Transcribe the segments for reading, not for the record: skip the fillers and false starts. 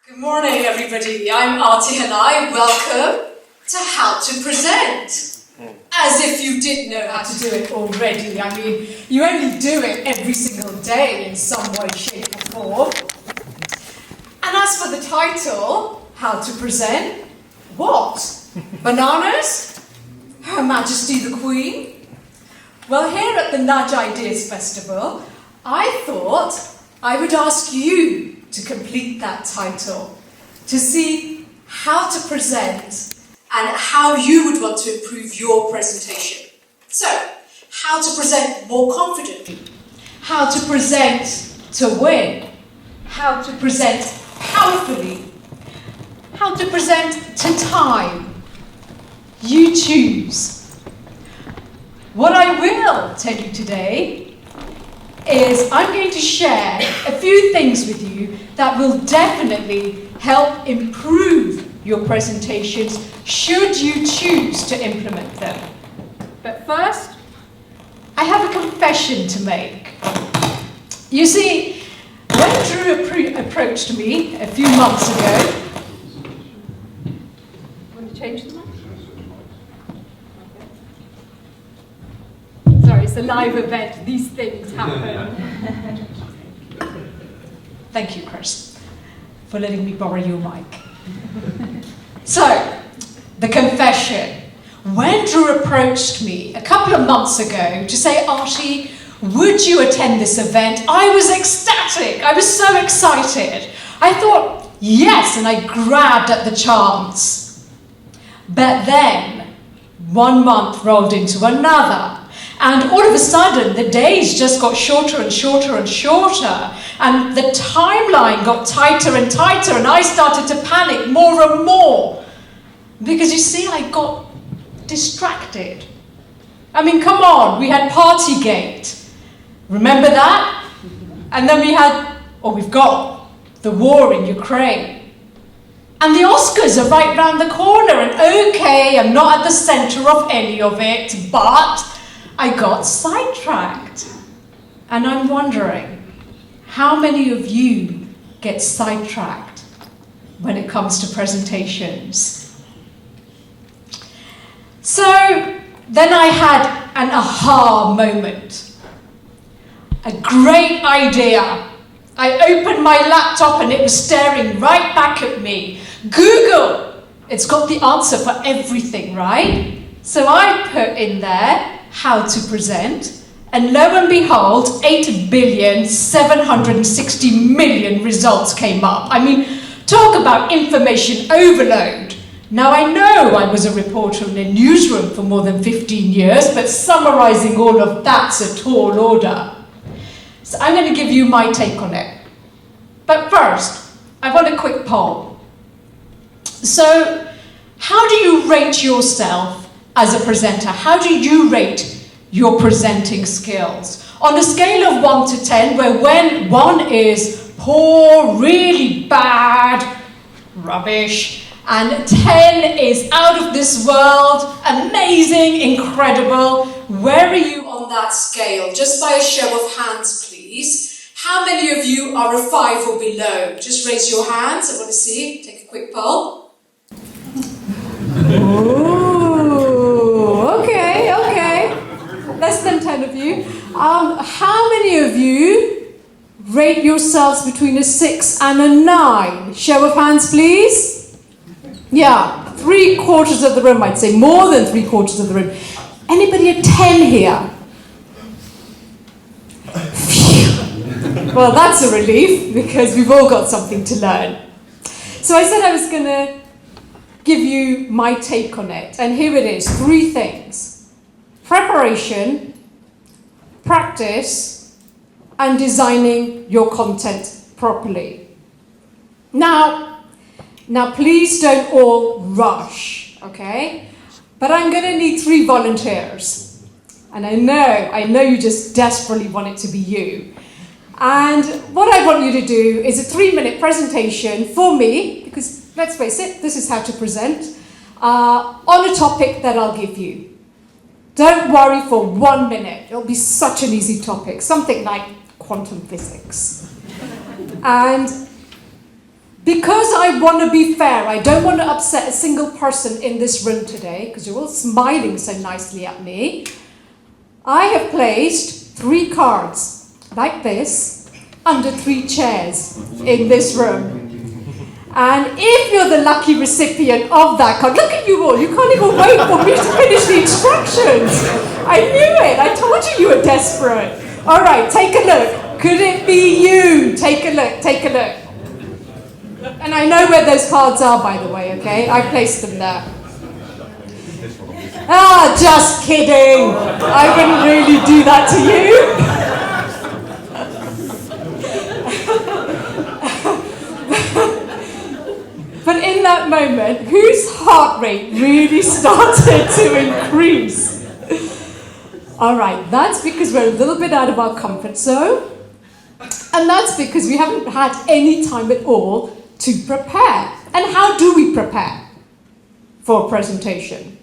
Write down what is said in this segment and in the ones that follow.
Good morning, everybody. I'm Arti Halai. Welcome to How to Present. As if you did know how to do it already. I mean, you only do it every single day in some way, shape, or form. And as for the title, How to Present, what? Bananas? Her Majesty the Queen? Well, here at the Nudge Ideas Festival, I thought I would ask you to complete that title, to see how to present and how you would want to improve your presentation. So, how to present more confidently, how to present to win, how to present powerfully, how to present to time. You choose. What I will tell you today is I'm going to share a few things with you that will definitely help improve your presentations should you choose to implement them. But first, I have a confession to make. You see, when Drew approached me a few months ago, want to change the mic? Sorry, it's a live event. These things happen. Thank you, Chris, for letting me borrow your mic. So, the confession. When Drew approached me a couple of months ago to say, Arti, would you attend this event? I was ecstatic. I was so excited. I thought, yes, and I grabbed at the chance. But then, 1 month rolled into another. And all of a sudden, the days just got shorter and shorter and shorter. And the timeline got tighter and tighter. And I started to panic more and more. Because you see, I got distracted. I mean, come on, we had Partygate. Remember that? And then we've got the war in Ukraine. And the Oscars are right round the corner. And okay, I'm not at the center of any of it, but I got sidetracked. And I'm wondering, how many of you get sidetracked when it comes to presentations? So then I had an aha moment. A great idea. I opened my laptop and it was staring right back at me. Google! It's got the answer for everything, right? So I put in there how to present, and lo and behold, 8,760,000,000 results came up. I mean, talk about information overload. Now I know I was a reporter in a newsroom for more than 15 years, but summarizing all of that's a tall order. So I'm going to give you my take on it. But first, I want a quick poll. So, how do you rate yourself as a presenter? How do you rate your presenting skills? On a scale of 1 to 10, where when 1 is poor, really bad, rubbish, and 10 is out of this world, amazing, incredible, where are you on that scale? Just by a show of hands, please. How many of you are a 5 or below? Just raise your hands, I want to see. Take a quick poll. Ooh, okay. Less than 10 of you. How many of you rate yourselves between a 6 and a 9? Show of hands, please. Yeah, 3/4 of the room, I'd say. More than 3/4 of the room. Anybody a 10 here? Phew. Well, that's a relief, because we've all got something to learn. So I said I was going to give you my take on it. And here it is, 3 things. Preparation, practice, and designing your content properly. Now please don't all rush, okay? But I'm going to need 3 volunteers. And I know you just desperately want it to be you. And what I want you to do is a 3-minute presentation for me, because let's face it, this is how to present, on a topic that I'll give you. Don't worry for 1 minute. It'll be such an easy topic, something like quantum physics. And because I want to be fair, I don't want to upset a single person in this room today, because you're all smiling so nicely at me, I have placed 3 cards, like this, under 3 chairs in this room. And if you're the lucky recipient of that card, look at you all, you can't even wait for me to finish the instructions. I knew it, I told you were desperate. All right, take a look. Could it be you? Take a look, take a look. And I know where those cards are, by the way, okay? I placed them there. Ah, just kidding. I wouldn't really do that to you. But in that moment, whose heart rate really started to increase? All right, that's because we're a little bit out of our comfort zone. And that's because we haven't had any time at all to prepare. And how do we prepare for a presentation?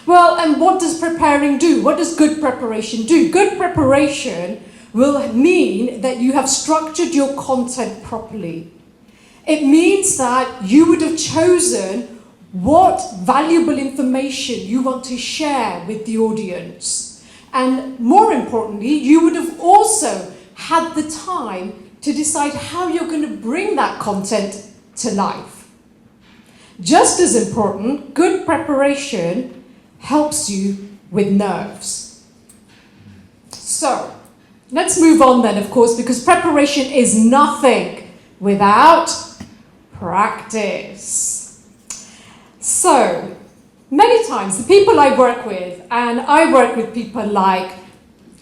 Well, and what does preparing do? What does good preparation do? Good preparation will mean that you have structured your content properly. It means that you would have chosen what valuable information you want to share with the audience. And more importantly, you would have also had the time to decide how you're going to bring that content to life. Just as important, good preparation helps you with nerves. So, let's move on then, of course, because preparation is nothing without practice. So, many times the people I work with, and I work with people like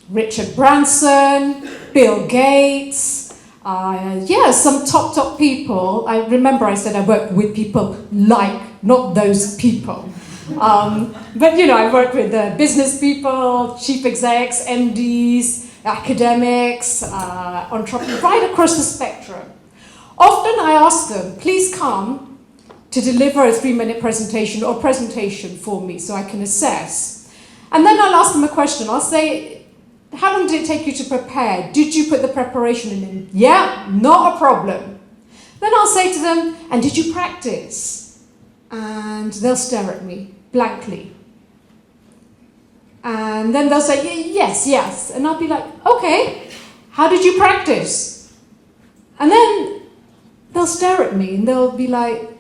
Richard Branson, Bill Gates, some top people. I remember I said I work with people like, not those people. But you know, I work with business people, chief execs, MDs, academics, entrepreneurs, right across the spectrum. Often I ask them, please come to deliver a 3-minute presentation or presentation for me so I can assess. And then I'll ask them a question. I'll say, how long did it take you to prepare? Did you put the preparation in? Yeah, not a problem. Then I'll say to them, and did you practice? And they'll stare at me blankly. And then they'll say, yes. And I'll be like, okay, how did you practice? And then they'll stare at me and they'll be like,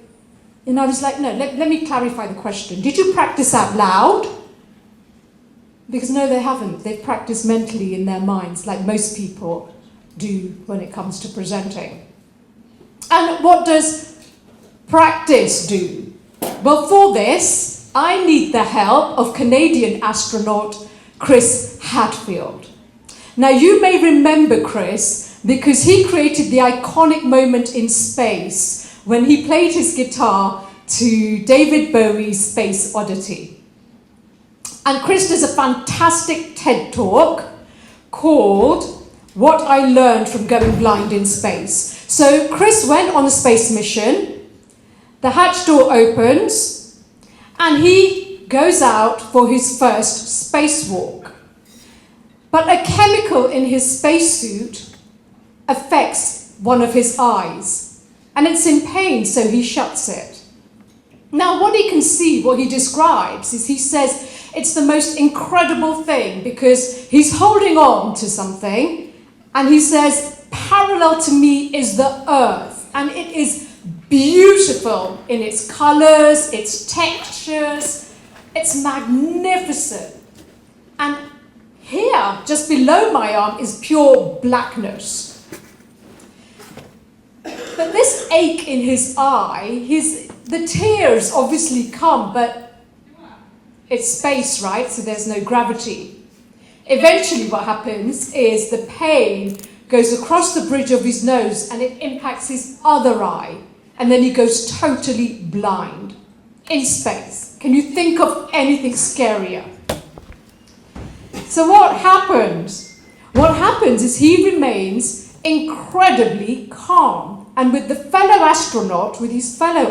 and I was like, no, let me clarify the question. Did you practice out loud? Because no, they haven't. They've practiced mentally in their minds, like most people do when it comes to presenting. And what does practice do? Well, for this, I need the help of Canadian astronaut Chris Hatfield. Now, you may remember Chris because he created the iconic moment in space when he played his guitar to David Bowie's Space Oddity. And Chris does a fantastic TED Talk called What I Learned from Going Blind in Space. So Chris went on a space mission, the hatch door opens, and he goes out for his first spacewalk. But a chemical in his spacesuit affects one of his eyes, and it's in pain, so he shuts it. Now, what he can see, what he describes, is he says it's the most incredible thing because he's holding on to something, and he says, parallel to me is the earth, and it is beautiful in its colors, its textures, it's magnificent. And here, just below my arm, is pure blackness. But this ache in his eye, the tears obviously come, but it's space, right? So there's no gravity. Eventually what happens is the pain goes across the bridge of his nose and it impacts his other eye. And then he goes totally blind in space. Can you think of anything scarier? So what happens? What happens is he remains incredibly calm. And with his fellow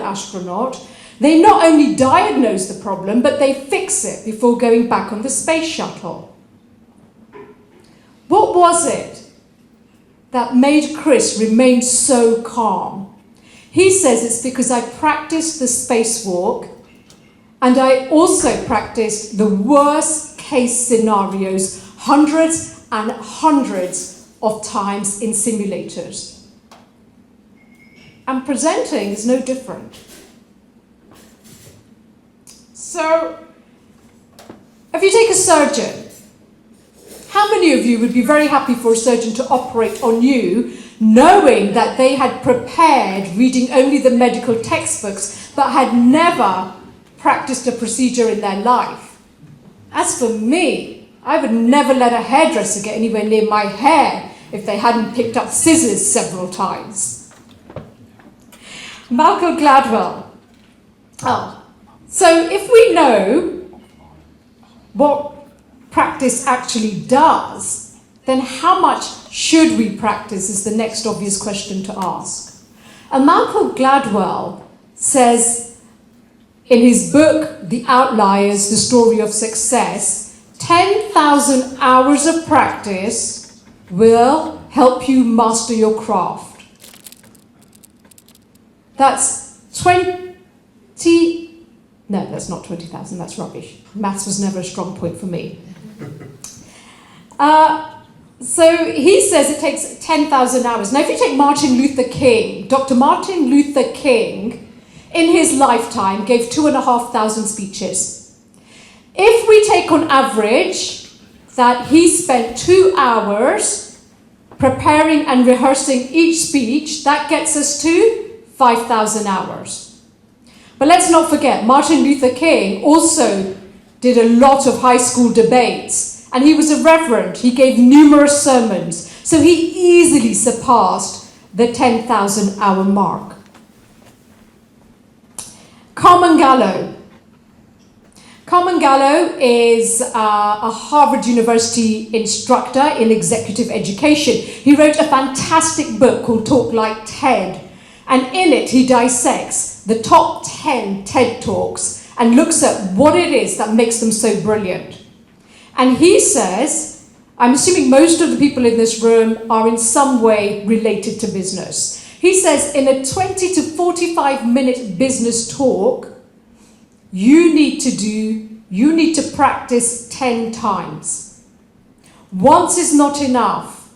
astronaut, they not only diagnose the problem, but they fix it before going back on the space shuttle. What was it that made Chris remain so calm? He says it's because I practiced the spacewalk and I also practiced the worst case scenarios hundreds and hundreds of times in simulators. And presenting is no different. So, if you take a surgeon, how many of you would be very happy for a surgeon to operate on you, knowing that they had prepared, reading only the medical textbooks, but had never practiced a procedure in their life? As for me, I would never let a hairdresser get anywhere near my hair if they hadn't picked up scissors several times. Malcolm Gladwell. So if we know what practice actually does, then how much should we practice is the next obvious question to ask. And Malcolm Gladwell says in his book, The Outliers, The Story of Success, 10,000 hours of practice will help you master your craft. That's no, that's not 20,000, that's rubbish. Maths was never a strong point for me. So he says it takes 10,000 hours. Now, if you take Martin Luther King, Dr. Martin Luther King, in his lifetime, gave 2,500 speeches. If we take on average that he spent 2 hours preparing and rehearsing each speech, that gets us to 5,000 hours. But let's not forget, Martin Luther King also did a lot of high school debates, and he was a reverend. He gave numerous sermons, so he easily surpassed the 10,000 hour mark. Carmen Gallo. Carmen Gallo is a Harvard University instructor in executive education. He wrote a fantastic book called Talk Like TED, and in it he dissects the top 10 TED Talks and looks at what it is that makes them so brilliant. And he says, I'm assuming most of the people in this room are in some way related to business. He says in a 20 to 45 minute business talk, you need to practice 10 times. Once is not enough,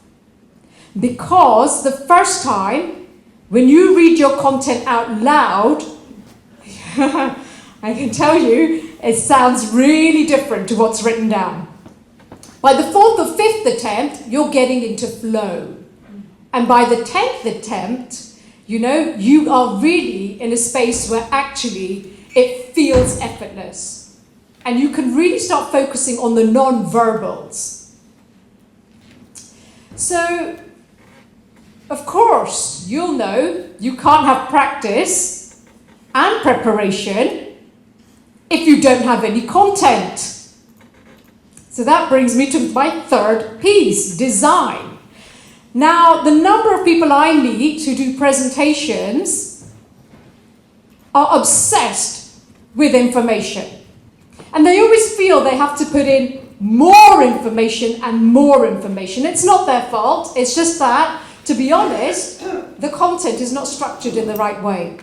because the first time, when you read your content out loud, I can tell you, it sounds really different to what's written down. By the 4th or 5th attempt, you're getting into flow. And by the 10th attempt, you are really in a space where actually it feels effortless. And you can really start focusing on the non-verbals. So, of course, you'll know you can't have practice and preparation if you don't have any content. So that brings me to my third piece, design. Now, the number of people I meet who do presentations are obsessed with information. And they always feel they have to put in more information and more information. It's not their fault, it's just that, to be honest, the content is not structured in the right way.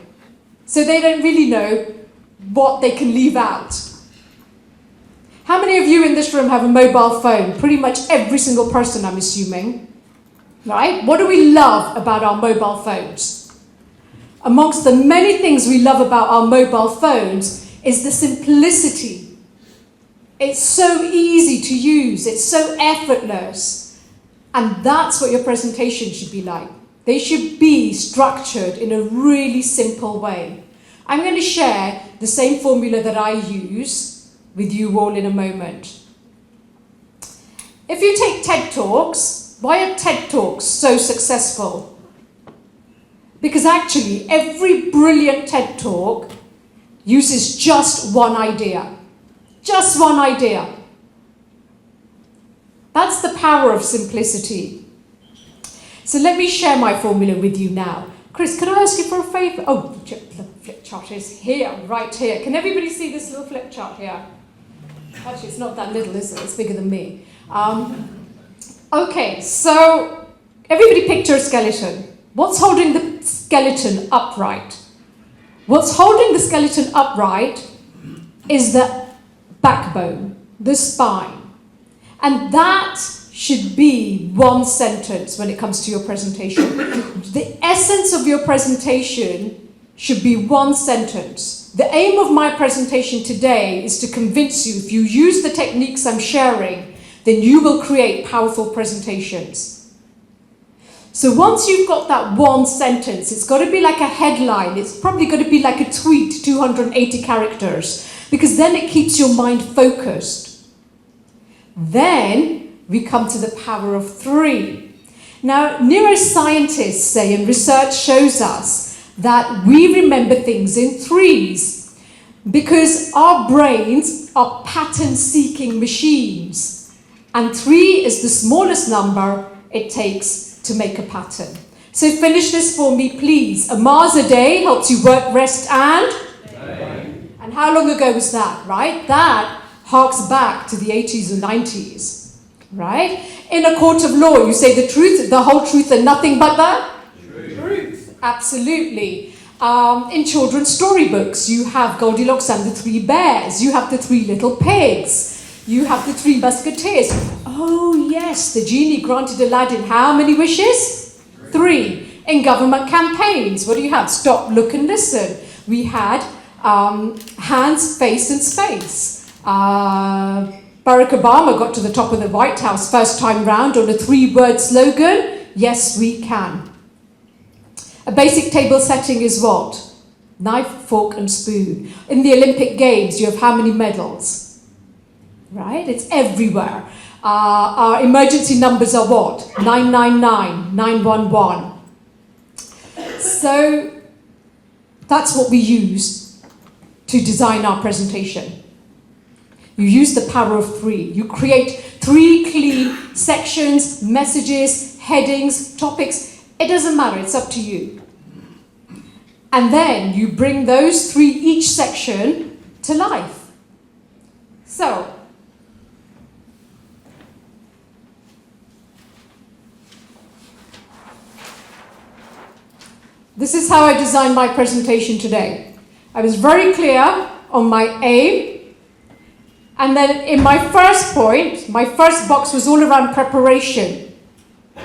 So they don't really know what they can leave out. How many of you in this room have a mobile phone? Pretty much every single person, I'm assuming. Right? What do we love about our mobile phones? Amongst the many things we love about our mobile phones is the simplicity. It's so easy to use. It's so effortless. And that's what your presentation should be like. They should be structured in a really simple way. I'm going to share the same formula that I use with you all in a moment. If you take TED Talks, why are TED Talks so successful? Because actually, every brilliant TED Talk uses just one idea. Just one idea. That's the power of simplicity. So let me share my formula with you now. Chris, can I ask you for a favour? Oh, the flip chart is here, right here. Can everybody see this little flip chart here? Actually, it's not that little, is it? It's bigger than me. Okay, so everybody picture a skeleton. What's holding the skeleton upright. What's holding the skeleton upright is the backbone, the spine. And that should be one sentence when it comes to your presentation. The essence of your presentation should be one sentence. The aim of my presentation today is to convince you, if you use the techniques I'm sharing, then you will create powerful presentations. So once you've got that one sentence, it's got to be like a headline. It's probably going to be like a tweet, 280 characters, because then it keeps your mind focused. Then we come to the power of 3. Now, neuroscientists say, and research shows us, that we remember things in 3s because our brains are pattern-seeking machines. And 3 is the smallest number it takes to make a pattern. So finish this for me, please. A Mars a day helps you work, rest, and? And how long ago was that, right? That harks back to the 80s and 90s, right? In a court of law, you say the truth, the whole truth, and nothing but the truth. Absolutely. In children's storybooks, you have Goldilocks and the 3 bears. You have the 3 little pigs. You have the 3 musketeers. Oh, yes, the genie granted Aladdin how many wishes? 3. In government campaigns, what do you have? Stop, look, and listen. We had hands, face, and space. Barack Obama got to the top of the White House first time round on a 3-word slogan, yes, we can. A basic table setting is what? Knife, fork, and spoon. In the Olympic Games, you have how many medals? Right? It's everywhere. Our emergency numbers are what? 999, 911. So that's what we use to design our presentation. You use the power of 3. You create 3 clean sections, messages, headings, topics. It doesn't matter, it's up to you. And then you bring those 3, each section, to life. So, this is how I designed my presentation today. I was very clear on my aim. And then in my first point, my first box was all around preparation.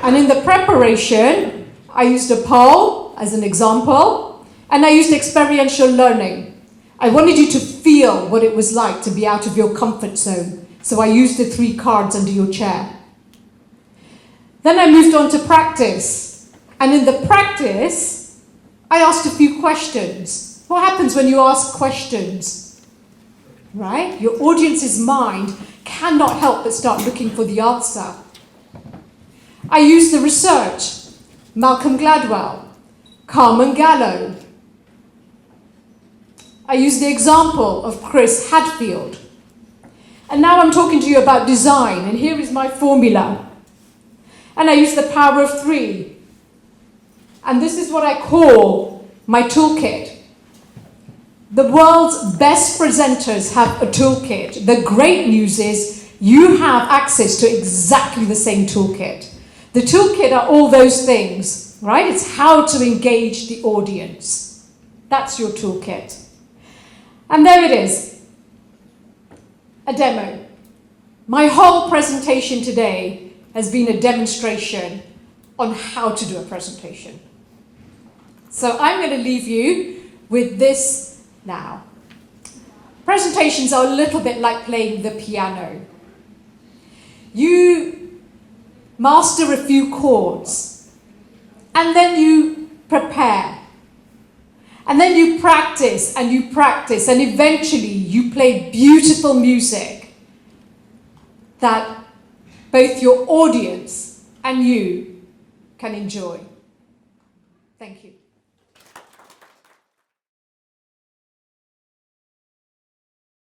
And in the preparation, I used a poll as an example, and I used experiential learning. I wanted you to feel what it was like to be out of your comfort zone. So I used the 3 cards under your chair. Then I moved on to practice. And in the practice, I asked a few questions. What happens when you ask questions? Right? Your audience's mind cannot help but start looking for the answer. I used the research. Malcolm Gladwell, Carmen Gallo. I used the example of Chris Hatfield. And now I'm talking to you about design, and here is my formula. And I use the power of 3. And this is what I call my toolkit. The world's best presenters have a toolkit. The great news is you have access to exactly the same toolkit. The toolkit are all those things, right? It's how to engage the audience. That's your toolkit. And there it is, a demo. My whole presentation today has been a demonstration on how to do a presentation. So I'm going to leave you with this now. Presentations are a little bit like playing the piano. You master a few chords, and then you prepare. And then you practice, and eventually you play beautiful music that both your audience and you can enjoy. Thank you.